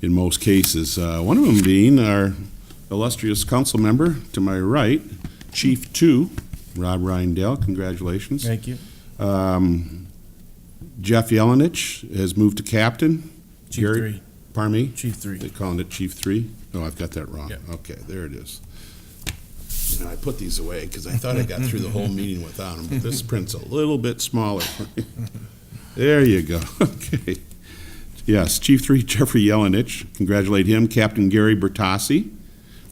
in most cases. One of them being our illustrious council member to my right, Chief 2, Rob Rindell. Congratulations. Thank you. Jeff Yelenich has moved to captain. Chief Gary- 3. Pardon me? Chief 3. They're calling it Chief 3? No, I've got that wrong. Yeah. Okay, there it is. And I put these away because I thought I got through the whole meeting without them, but this print's a little bit smaller. There you go. Okay. Yes, Chief 3 Jeffrey Yelenich. Congratulate him. Captain Gary Bertassi.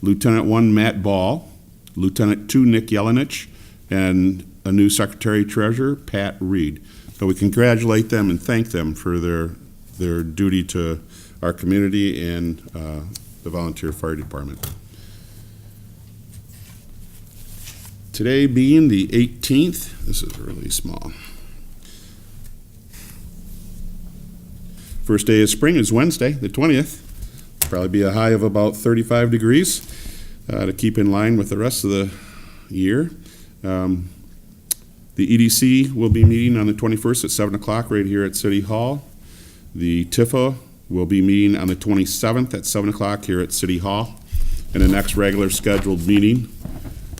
Lieutenant 1 Matt Ball. Lieutenant 2 Nick Yelenich. And a new Secretary Treasurer, Pat Reed. So we congratulate them and thank them for their duty to our community and the volunteer fire department. Today being the 18th, this is really small. First day of spring is Wednesday, the 20th. Probably be a high of about 35 degrees to keep in line with the rest of the year. The EDC will be meeting on the 21st at 7 o'clock right here at City Hall. The TIFA will be meeting on the 27th at 7 o'clock here at City Hall. And the next regular scheduled meeting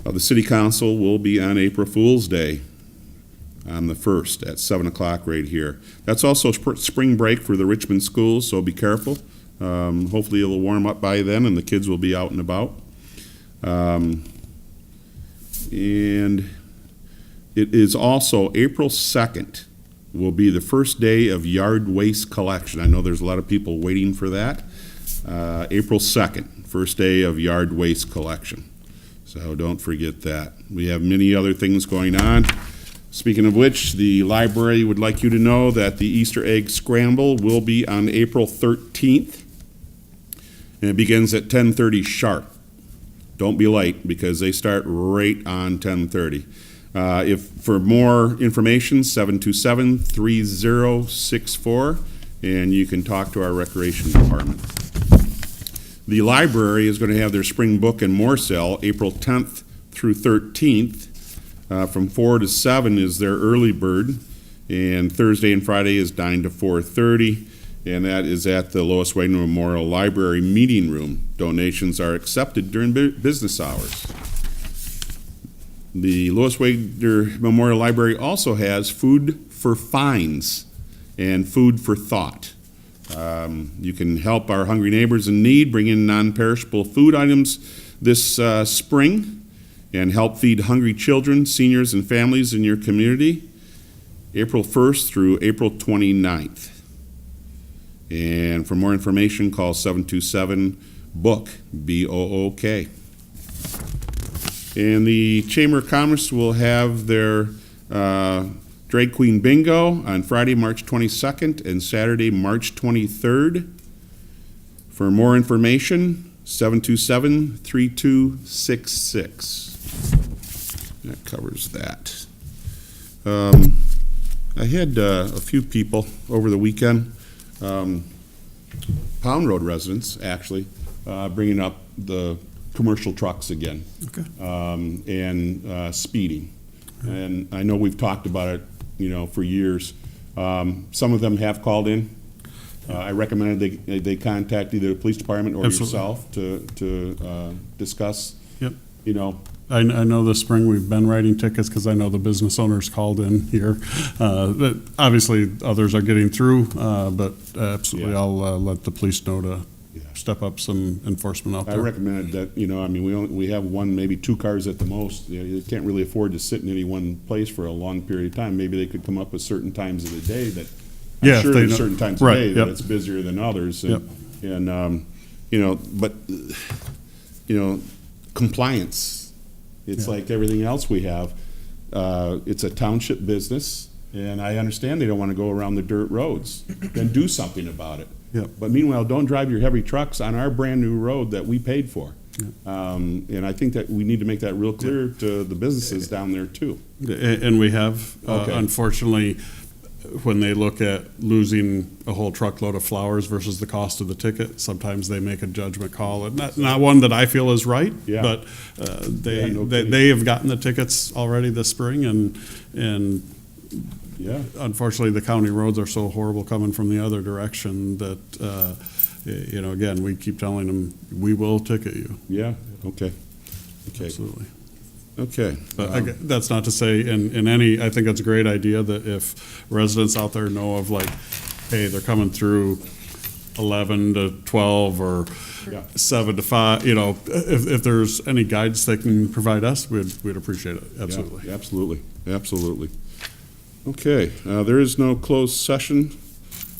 of the City Council will be on April Fool's Day on the 1st at 7 o'clock right here. That's also spring break for the Richmond schools, so be careful. Hopefully it'll warm up by then and the kids will be out and about. And it is also April 2nd will be the first day of yard waste collection. I know there's a lot of people waiting for that. April 2nd, first day of yard waste collection. So don't forget that. We have many other things going on. Speaking of which, the library would like you to know that the Easter egg scramble will be on April 13th. And it begins at 10:30 sharp. Don't be late because they start right on 10:30. If for more information, 727-3064, and you can talk to our recreation department. The library is going to have their spring book and more sale April 10th through 13th. From 4 to 7 is their early bird, and Thursday and Friday is 9 to 4:30, and that is at the Lois Wagner Memorial Library Meeting Room. Donations are accepted during business hours. The Lois Wagner Memorial Library also has food for fines and food for thought. You can help our hungry neighbors in need, bring in non-perishable food items this spring, and help feed hungry children, seniors, and families in your community, April 1st through April 29th. And for more information, call 727-BOOK, B-O-O-K. And the Chamber of Commerce will have their Drag Queen Bingo on Friday, March 22nd and Saturday, March 23rd. For more information, 727-3266. That covers that. I had a few people over the weekend, Pound Road residents, actually, bringing up the commercial trucks again. Okay. And speeding. And I know we've talked about it, for years. Some of them have called in. I recommended they contact either the police department or Absolutely. yourself to discuss. Yep. I know this spring we've been writing tickets because I know the business owners called in here. But obviously, others are getting through, but absolutely, Yeah. I'll let the police know to step up some enforcement out I there. recommended that, we have one, maybe two cars at the most. You can't really afford to sit in any one place for a long period of time. Maybe they could come up with certain times of the day that, Yeah, I'm if sure they there's know- certain times right, of day that yep. it's busier than others. Yep. But compliance, it's Yeah. like everything else we have. It's a township business, and I understand they don't want to go around the dirt roads. Then do something about it. Yep. But meanwhile, don't drive your heavy trucks on our brand-new road that we paid for. And I think that we need to make that real clear to the businesses down there, too. And we have, Okay. unfortunately, when they look at losing a whole truckload of flowers versus the cost of the ticket, sometimes they make a judgment call. And not one that I feel is right, Yeah. but Yeah, no kidding. they have gotten the tickets already this spring, and Yeah. unfortunately, the county roads are so horrible coming from the other direction that, again, we keep telling them, we will ticket you. Yeah, okay. Absolutely. Okay. But that's not to say, I think it's a great idea that if residents out there know of hey, they're coming through 11 to 12 or Yeah. 7 to 5, if there's any guidance they can provide us, we'd appreciate it, absolutely. Yeah, absolutely. Okay, there is no closed session.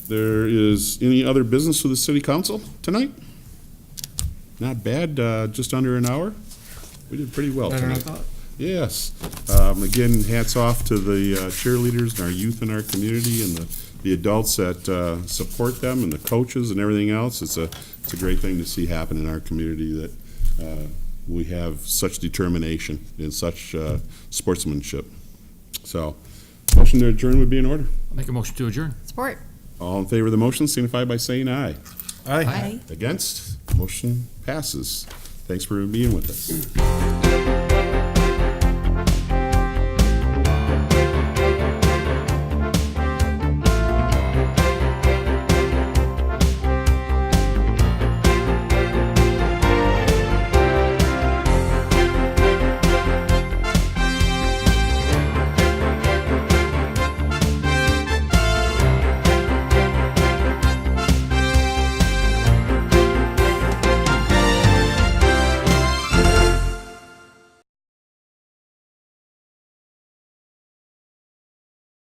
There is any other business with the city council tonight? Not bad, just under an hour. We did pretty well tonight. Yes. Again, hats off to the cheerleaders and our youth in our community and the adults that support them and the coaches and everything else. It's a great thing to see happen in our community that we have such determination and such sportsmanship. So, motion to adjourn would be in order. Make a motion to adjourn. Support. All in favor of the motion signify by saying aye. Aye. Against? Motion passes. Thanks for being with us.